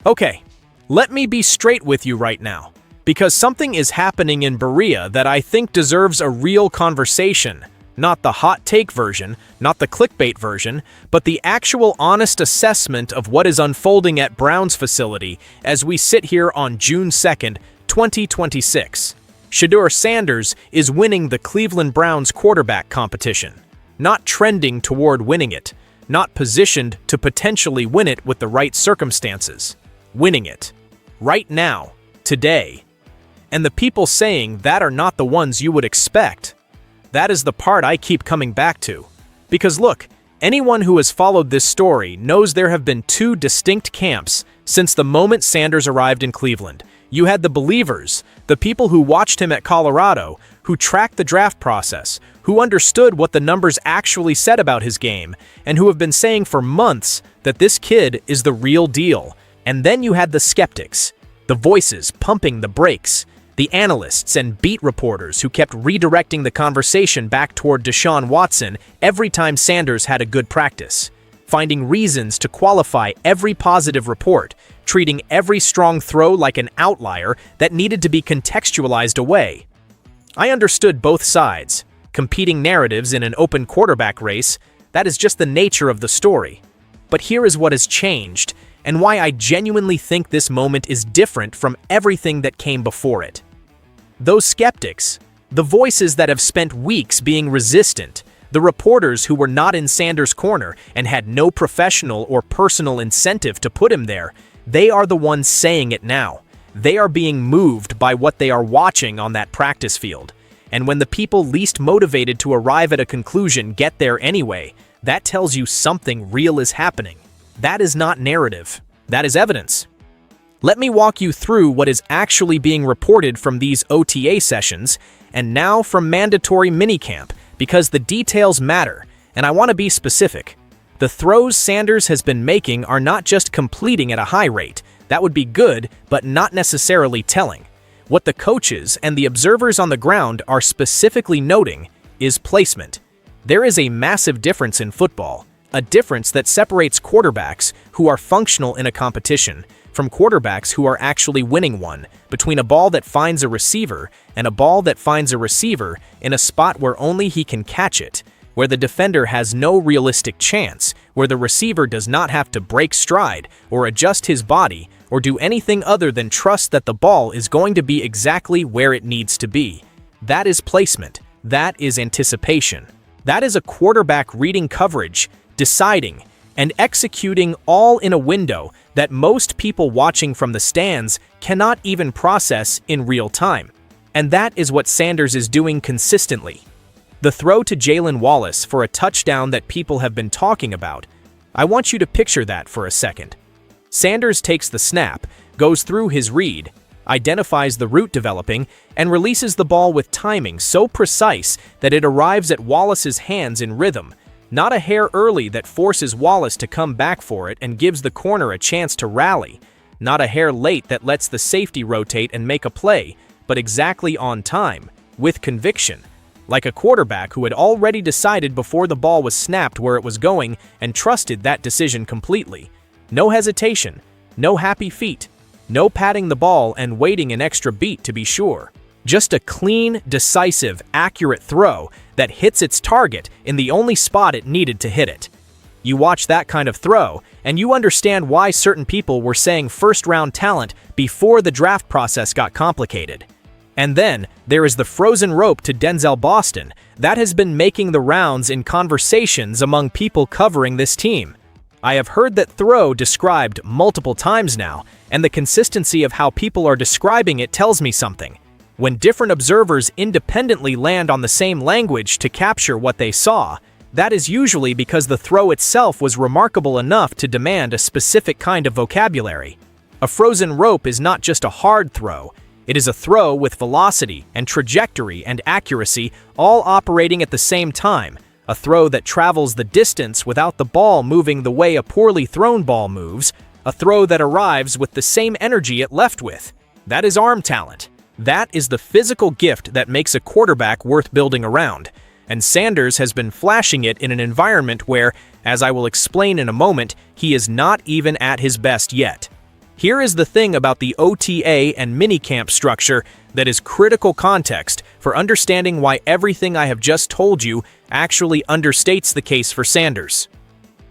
Okay, let me be straight with you right now, because something is happening in Berea that I think deserves a real conversation. Not the hot take version, not the clickbait version, but the actual honest assessment of what is unfolding at Brown's facility as we sit here on June 2nd, 2026. Shedeur Sanders is winning the Cleveland Browns quarterback competition, not trending toward winning it, not positioned to potentially win it with the right circumstances. Winning it. Right now. Today. And the people saying that are not the ones you would expect. That is the part I keep coming back to. Because look, anyone who has followed this story knows there have been two distinct camps since the moment Sanders arrived in Cleveland. You had the believers, the people who watched him at Colorado, who tracked the draft process, who understood what the numbers actually said about his game, and who have been saying for months that this kid is the real deal. And then you had the skeptics, the voices pumping the brakes, the analysts and beat reporters who kept redirecting the conversation back toward Deshaun Watson every time Sanders had a good practice, finding reasons to qualify every positive report, treating every strong throw like an outlier that needed to be contextualized away. I understood both sides, competing narratives in an open quarterback race. That is just the nature of the story. But here is what has changed, and why I genuinely think this moment is different from everything that came before it. Those skeptics, the voices that have spent weeks being resistant, the reporters who were not in Sanders' corner and had no professional or personal incentive to put him there, they are the ones saying it now. They are being moved by what they are watching on that practice field. And when the people least motivated to arrive at a conclusion get there anyway, that tells you something real is happening. That is not narrative. That is evidence. Let me walk you through what is actually being reported from these OTA sessions and now from mandatory minicamp, because the details matter, and I want to be specific. The throws Sanders has been making are not just completing at a high rate. That would be good, but not necessarily telling. What the coaches and the observers on the ground are specifically noting is placement. There is a massive difference in football, a difference that separates quarterbacks who are functional in a competition from quarterbacks who are actually winning one, between a ball that finds a receiver and a ball that finds a receiver in a spot where only he can catch it, where the defender has no realistic chance, where the receiver does not have to break stride or adjust his body or do anything other than trust that the ball is going to be exactly where it needs to be. That is placement. That is anticipation. That is a quarterback reading coverage, deciding, and executing all in a window that most people watching from the stands cannot even process in real time. And that is what Sanders is doing consistently. The throw to Jalen Wallace for a touchdown that people have been talking about. I want you to picture that for a second. Sanders takes the snap, goes through his read, identifies the route developing, and releases the ball with timing so precise that it arrives at Wallace's hands in rhythm. Not a hair early that forces Wallace to come back for it and gives the corner a chance to rally. Not a hair late that lets the safety rotate and make a play, but exactly on time, with conviction. Like a quarterback who had already decided before the ball was snapped where it was going and trusted that decision completely. No hesitation, no happy feet, no patting the ball and waiting an extra beat to be sure. Just a clean, decisive, accurate throw that hits its target in the only spot it needed to hit it. You watch that kind of throw, and you understand why certain people were saying first-round talent before the draft process got complicated. And then, there is the frozen rope to Denzel Boston that has been making the rounds in conversations among people covering this team. I have heard that throw described multiple times now, and the consistency of how people are describing it tells me something. When different observers independently land on the same language to capture what they saw, that is usually because the throw itself was remarkable enough to demand a specific kind of vocabulary. A frozen rope is not just a hard throw, it is a throw with velocity and trajectory and accuracy all operating at the same time, a throw that travels the distance without the ball moving the way a poorly thrown ball moves, a throw that arrives with the same energy it left with. That is arm talent. That is the physical gift that makes a quarterback worth building around, and Sanders has been flashing it in an environment where, as I will explain in a moment, he is not even at his best yet. Here is the thing about the OTA and minicamp structure that is critical context for understanding why everything I have just told you actually understates the case for Sanders.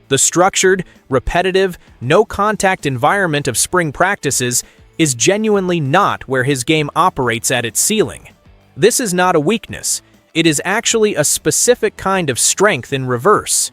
The structured, repetitive, no-contact environment of spring practices is genuinely not where his game operates at its ceiling. This is not a weakness. It is actually a specific kind of strength in reverse.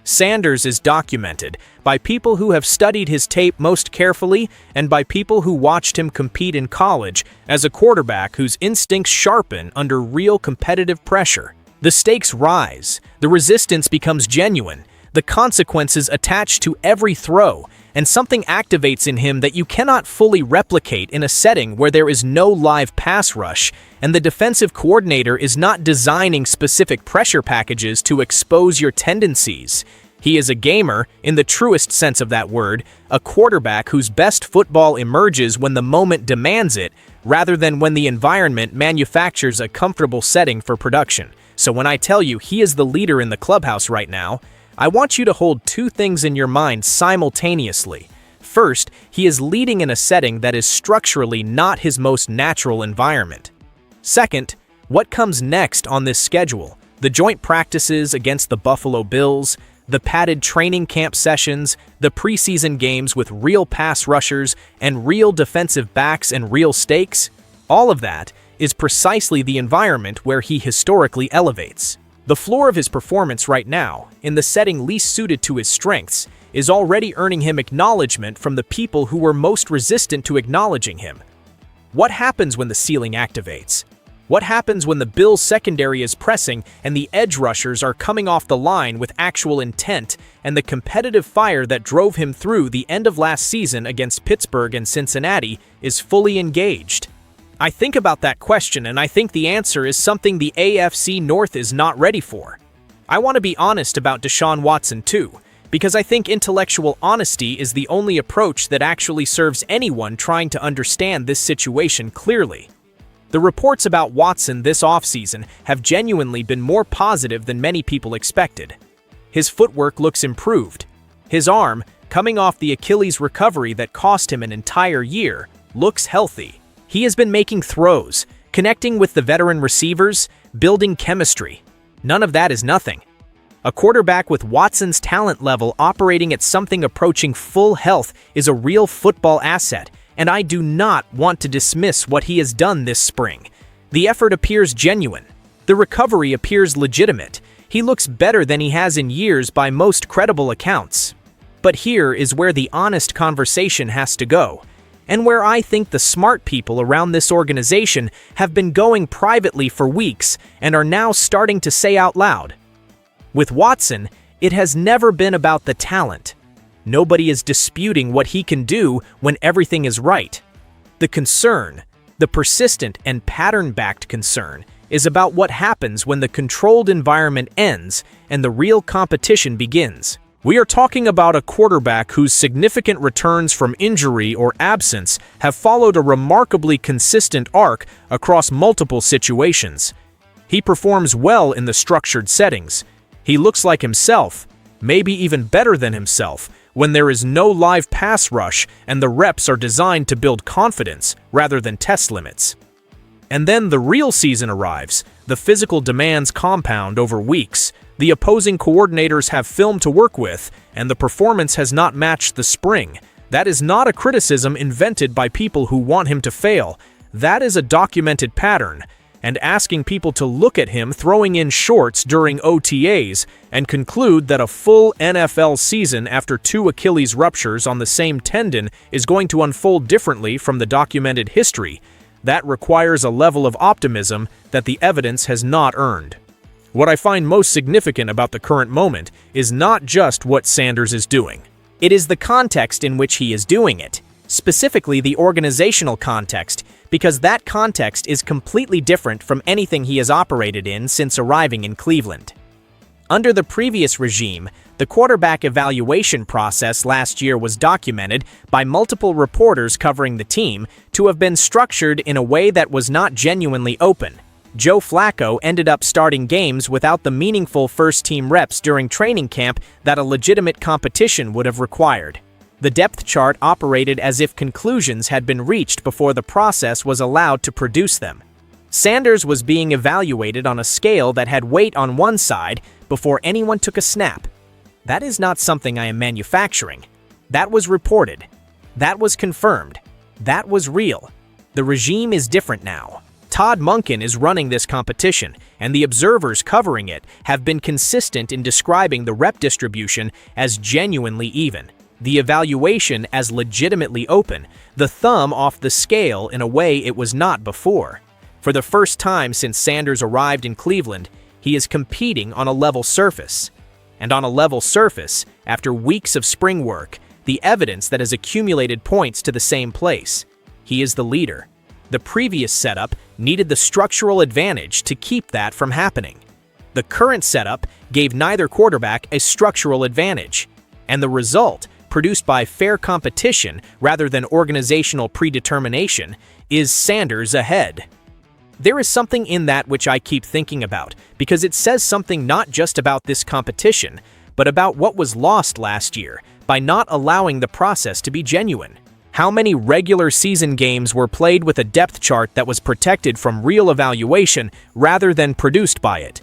Sanders is documented by people who have studied his tape most carefully and by people who watched him compete in college as a quarterback whose instincts sharpen under real competitive pressure. The stakes rise, the resistance becomes genuine, the consequences attach to every throw, and something activates in him that you cannot fully replicate in a setting where there is no live pass rush and the defensive coordinator is not designing specific pressure packages to expose your tendencies. He is a gamer, in the truest sense of that word, a quarterback whose best football emerges when the moment demands it, rather than when the environment manufactures a comfortable setting for production. So when I tell you he is the leader in the clubhouse right now, I want you to hold two things in your mind simultaneously. First, he is leading in a setting that is structurally not his most natural environment. Second, what comes next on this schedule? The joint practices against the Buffalo Bills, the padded training camp sessions, the preseason games with real pass rushers and real defensive backs and real stakes? All of that is precisely the environment where he historically elevates. The floor of his performance right now, in the setting least suited to his strengths, is already earning him acknowledgement from the people who were most resistant to acknowledging him. What happens when the ceiling activates? What happens when the Bills' secondary is pressing and the edge rushers are coming off the line with actual intent and the competitive fire that drove him through the end of last season against Pittsburgh and Cincinnati is fully engaged? I think about that question and I think the answer is something the AFC North is not ready for. I want to be honest about Deshaun Watson too, because I think intellectual honesty is the only approach that actually serves anyone trying to understand this situation clearly. The reports about Watson this offseason have genuinely been more positive than many people expected. His footwork looks improved. His arm, coming off the Achilles recovery that cost him an entire year, looks healthy. He has been making throws, connecting with the veteran receivers, building chemistry. None of that is nothing. A quarterback with Watson's talent level operating at something approaching full health is a real football asset, and I do not want to dismiss what he has done this spring. The effort appears genuine. The recovery appears legitimate. He looks better than he has in years by most credible accounts. But here is where the honest conversation has to go, and where I think the smart people around this organization have been going privately for weeks and are now starting to say out loud. With Watson, it has never been about the talent. Nobody is disputing what he can do when everything is right. The concern, the persistent and pattern-backed concern, is about what happens when the controlled environment ends and the real competition begins. We are talking about a quarterback whose significant returns from injury or absence have followed a remarkably consistent arc across multiple situations. He performs well in the structured settings. He looks like himself, maybe even better than himself, when there is no live pass rush and the reps are designed to build confidence rather than test limits. And then the real season arrives. The physical demands compound over weeks. The opposing coordinators have film to work with, and the performance has not matched the spring. That is not a criticism invented by people who want him to fail. That is a documented pattern. And asking people to look at him throwing in shorts during OTAs and conclude that a full NFL season after 2 Achilles ruptures on the same tendon is going to unfold differently from the documented history, that requires a level of optimism that the evidence has not earned. What I find most significant about the current moment is not just what Sanders is doing. It is the context in which he is doing it, specifically the organizational context, because that context is completely different from anything he has operated in since arriving in Cleveland. Under the previous regime, the quarterback evaluation process last year was documented by multiple reporters covering the team to have been structured in a way that was not genuinely open. Joe Flacco ended up starting games without the meaningful first-team reps during training camp that a legitimate competition would have required. The depth chart operated as if conclusions had been reached before the process was allowed to produce them. Sanders was being evaluated on a scale that had weight on one side before anyone took a snap. That is not something I am manufacturing. That was reported. That was confirmed. That was real. The regime is different now. Todd Monken is running this competition, and the observers covering it have been consistent in describing the rep distribution as genuinely even, the evaluation as legitimately open, the thumb off the scale in a way it was not before. For the first time since Sanders arrived in Cleveland, he is competing on a level surface. And on a level surface, after weeks of spring work, the evidence that has accumulated points to the same place. He is the leader. The previous setup needed the structural advantage to keep that from happening. The current setup gave neither quarterback a structural advantage. And the result, produced by fair competition rather than organizational predetermination, is Sanders ahead. There is something in that which I keep thinking about, because it says something not just about this competition, but about what was lost last year by not allowing the process to be genuine. How many regular season games were played with a depth chart that was protected from real evaluation rather than produced by it?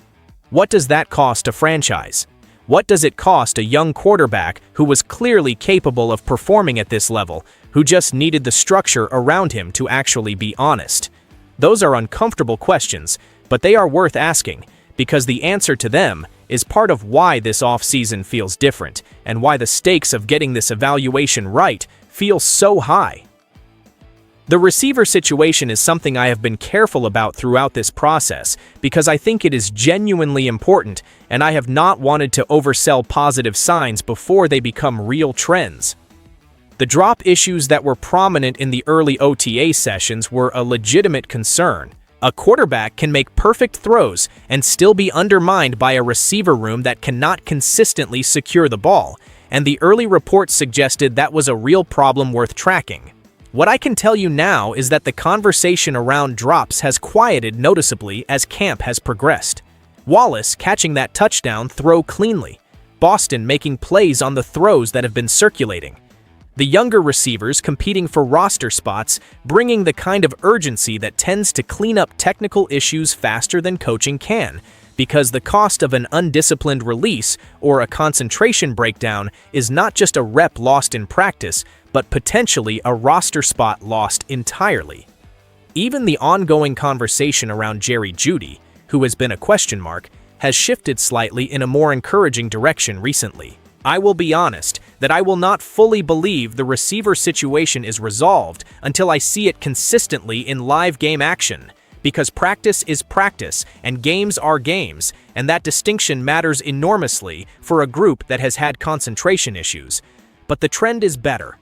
What does that cost a franchise? What does it cost a young quarterback who was clearly capable of performing at this level, who just needed the structure around him to actually be honest? Those are uncomfortable questions, but they are worth asking, because the answer to them is part of why this offseason feels different, and why the stakes of getting this evaluation right feel so high. The receiver situation is something I have been careful about throughout this process, because I think it is genuinely important, and I have not wanted to oversell positive signs before they become real trends. The drop issues that were prominent in the early OTA sessions were a legitimate concern. A quarterback can make perfect throws and still be undermined by a receiver room that cannot consistently secure the ball, and the early reports suggested that was a real problem worth tracking. What I can tell you now is that the conversation around drops has quieted noticeably as camp has progressed. Wallace catching that touchdown throw cleanly. Boston making plays on the throws that have been circulating. The younger receivers competing for roster spots, bringing the kind of urgency that tends to clean up technical issues faster than coaching can, because the cost of an undisciplined release or a concentration breakdown is not just a rep lost in practice, but potentially a roster spot lost entirely. Even the ongoing conversation around Jerry Jeudy, who has been a question mark, has shifted slightly in a more encouraging direction recently. I will be honest that I will not fully believe the receiver situation is resolved until I see it consistently in live game action, because practice is practice and games are games, and that distinction matters enormously for a group that has had concentration issues. But the trend is better.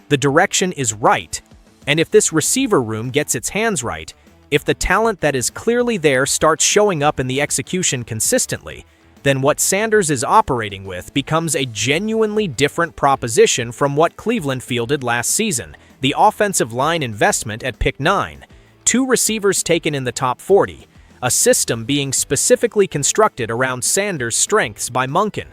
The direction is right, and if this receiver room gets its hands right, if the talent that is clearly there starts showing up in the execution consistently, then what Sanders is operating with becomes a genuinely different proposition from what Cleveland fielded last season. The offensive line investment at pick 9, 2 receivers taken in the top 40, a system being specifically constructed around Sanders' strengths by Monken,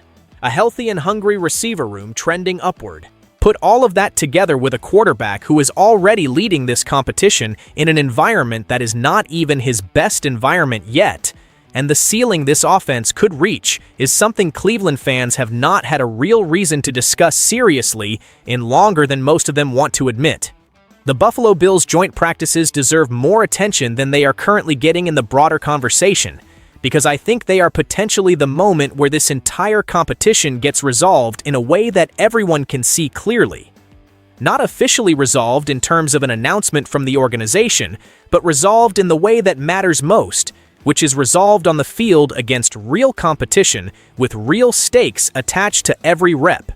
a healthy and hungry receiver room trending upward. Put all of that together with a quarterback who is already leading this competition in an environment that is not even his best environment yet, and the ceiling this offense could reach is something Cleveland fans have not had a real reason to discuss seriously in longer than most of them want to admit. The Buffalo Bills' joint practices deserve more attention than they are currently getting in the broader conversation, because I think they are potentially the moment where this entire competition gets resolved in a way that everyone can see clearly. Not officially resolved in terms of an announcement from the organization, but resolved in the way that matters most, which is resolved on the field against real competition with real stakes attached to every rep.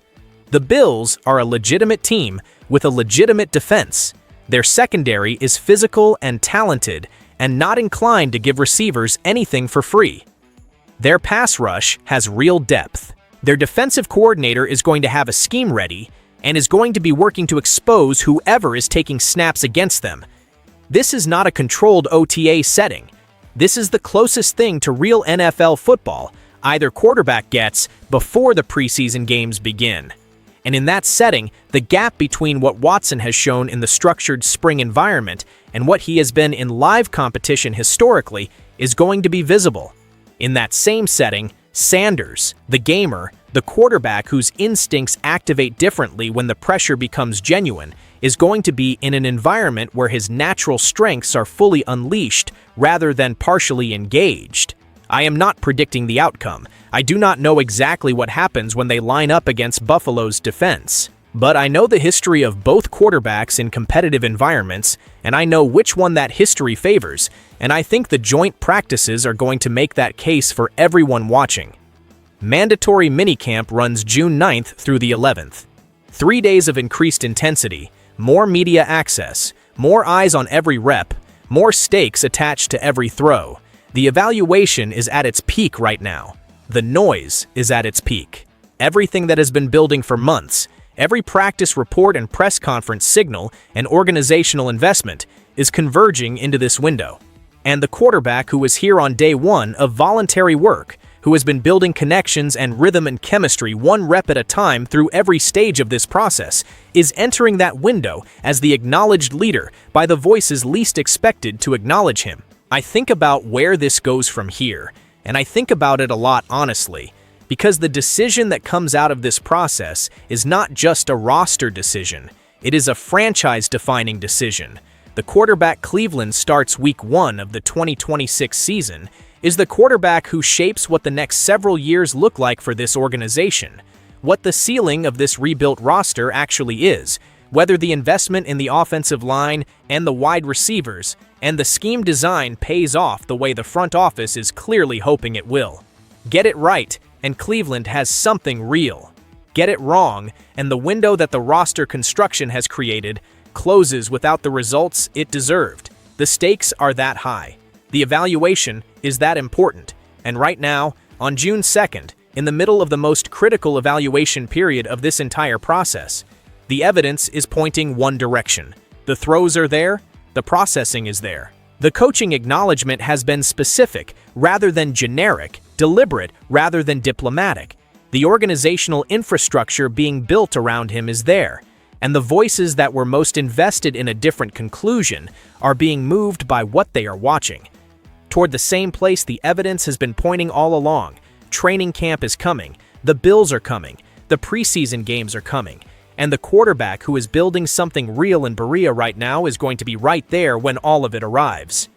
The Bills are a legitimate team with a legitimate defense. Their secondary is physical and talented and not inclined to give receivers anything for free. Their pass rush has real depth. Their defensive coordinator is going to have a scheme ready and is going to be working to expose whoever is taking snaps against them. This is not a controlled OTA setting. This is the closest thing to real NFL football either quarterback gets before the preseason games begin. And in that setting, the gap between what Watson has shown in the structured spring environment and what he has been in live competition historically is going to be visible. In that same setting, Sanders, the gamer, the quarterback whose instincts activate differently when the pressure becomes genuine, is going to be in an environment where his natural strengths are fully unleashed rather than partially engaged. I am not predicting the outcome. I do not know exactly what happens when they line up against Buffalo's defense. But I know the history of both quarterbacks in competitive environments, and I know which one that history favors, and I think the joint practices are going to make that case for everyone watching. Mandatory minicamp runs June 9th through the 11th. 3 days of increased intensity, more media access, more eyes on every rep, more stakes attached to every throw. The evaluation is at its peak right now. The noise is at its peak. Everything that has been building for months, every practice report and press conference signal and organizational investment is converging into this window. And the quarterback who was here on day one of voluntary work, who has been building connections and rhythm and chemistry one rep at a time through every stage of this process, is entering that window as the acknowledged leader by the voices least expected to acknowledge him. I think about where this goes from here, and I think about it a lot honestly, because the decision that comes out of this process is not just a roster decision, it is a franchise-defining decision. The quarterback Cleveland starts Week 1 of the 2026 season is the quarterback who shapes what the next several years look like for this organization, what the ceiling of this rebuilt roster actually is, whether the investment in the offensive line and the wide receivers and the scheme design pays off the way the front office is clearly hoping it will. Get it right, and Cleveland has something real. Get it wrong, and the window that the roster construction has created closes without the results it deserved. The stakes are that high. The evaluation is that important. And right now, on June 2nd, in the middle of the most critical evaluation period of this entire process, the evidence is pointing one direction. The throws are there, the processing is there. The coaching acknowledgement has been specific rather than generic, deliberate rather than diplomatic. The organizational infrastructure being built around him is there, and the voices that were most invested in a different conclusion are being moved by what they are watching. Toward the same place the evidence has been pointing all along. Training camp is coming, the Bills are coming, the preseason games are coming, and the quarterback who is building something real in Berea right now is going to be right there when all of it arrives.